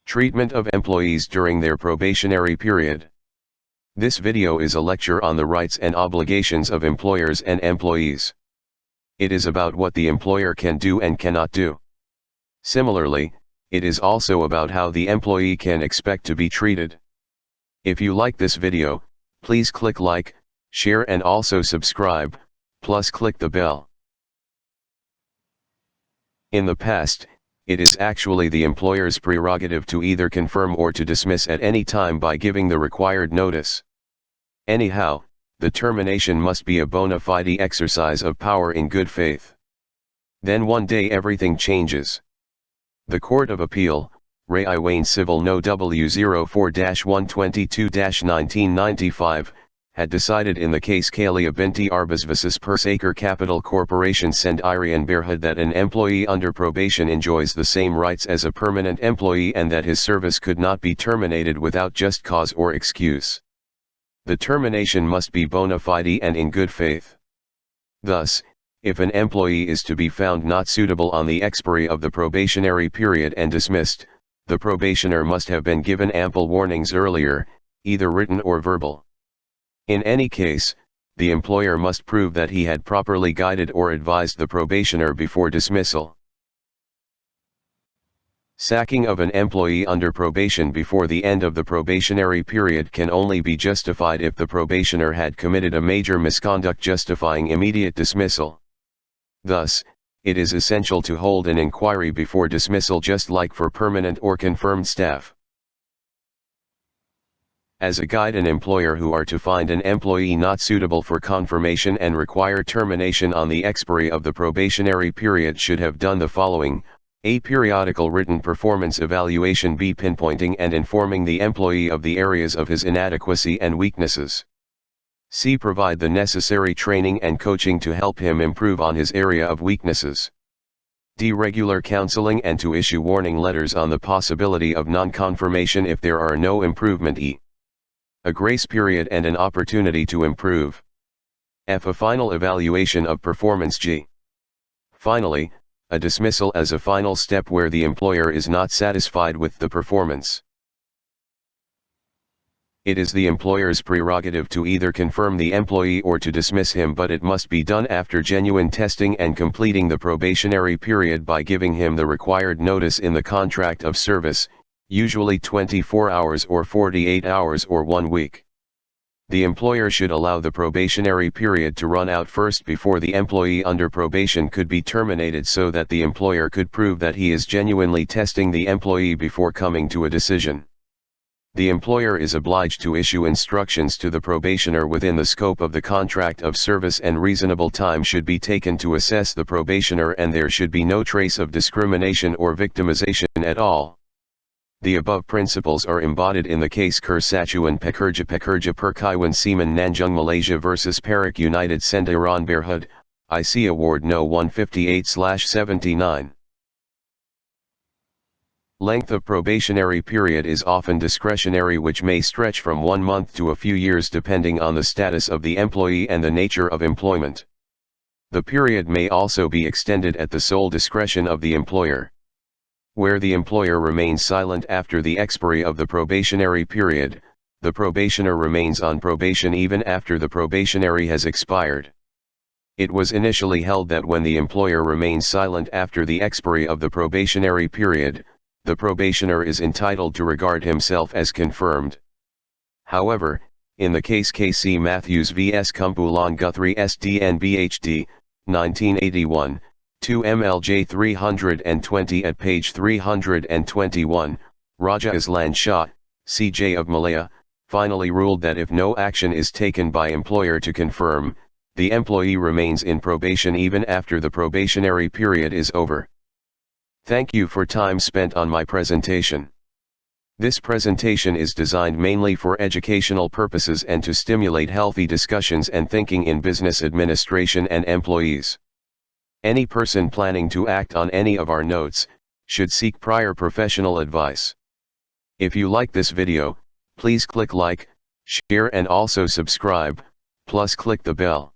Treatment of employees during their probationary period. This video is a lecture on the rights and obligations of employers and employees. It is about what the employer can do and cannot do. Similarly, it is also about how the employee can expect to be treated. If you like this video, please click like, share and also subscribe, plus click the bell. In the past, it is actually the employer's prerogative to either confirm or to dismiss at any time by giving the required notice. Anyhow, the termination must be a bona fide exercise of power in good faith. Then one day everything changes. The Court of Appeal, Ray I. Wayne Civil No. W04-122-1995, had decided in the case Kalia Binti Arbas vs. Persaker Capital Corporation Send Irian Berhad that an employee under probation enjoys the same rights as a permanent employee and that his service could not be terminated without just cause or excuse. The termination must be bona fide and in good faith. Thus, if an employee is to be found not suitable on the expiry of the probationary period and dismissed, the probationer must have been given ample warnings earlier, either written or verbal. In any case, the employer must prove that he had properly guided or advised the probationer before dismissal. Sacking of an employee under probation before the end of the probationary period can only be justified if the probationer had committed a major misconduct justifying immediate dismissal. Thus, it is essential to hold an inquiry before dismissal, just like for permanent or confirmed staff. As a guide, an employer who are to find an employee not suitable for confirmation and require termination on the expiry of the probationary period should have done the following: A. Periodical written performance evaluation. B. Pinpointing and informing the employee of the areas of his inadequacy and weaknesses. C. Provide the necessary training and coaching to help him improve on his area of weaknesses. D. Regular counseling and to issue warning letters on the possibility of non-confirmation if there are no improvement. E. A grace period and an opportunity to improve. F. A final evaluation of performance. G. Finally, a dismissal as a final step where the employer is not satisfied with the performance. It is the employer's prerogative to either confirm the employee or to dismiss him, but it must be done after genuine testing and completing the probationary period by giving him the required notice in the contract of service, usually 24 hours or 48 hours or 1 week. The employer should allow the probationary period to run out first before the employee under probation could be terminated, so that the employer could prove that he is genuinely testing the employee before coming to a decision. The employer is obliged to issue instructions to the probationer within the scope of the contract of service, and reasonable time should be taken to assess the probationer, and there should be no trace of discrimination or victimization at all. The above principles are embodied in the case Kersatuan Pekerja Perkaiwan Seaman Nanjung Malaysia vs. Perak United Send Iran Berhad, IC Award No. 158/79. Length of probationary period is often discretionary, which may stretch from 1 month to a few years depending on the status of the employee and the nature of employment. The period may also be extended at the sole discretion of the employer. Where the employer remains silent after the expiry of the probationary period, the probationer remains on probation even after the probationary has expired. It was initially held that when the employer remains silent after the expiry of the probationary period, the probationer is entitled to regard himself as confirmed. However, in the case KC Matthews vs. Kumpulan Guthrie SDN BHD, 1981, 2 MLJ 320 at page 321, Raja Islan Shah, CJ of Malaya, finally ruled that if no action is taken by employer to confirm, the employee remains in probation even after the probationary period is over. Thank you for time spent on my presentation. This presentation is designed mainly for educational purposes and to stimulate healthy discussions and thinking in business administration and employees. Any person planning to act on any of our notes should seek prior professional advice. If you like this video, please click like, share and also subscribe, plus click the bell.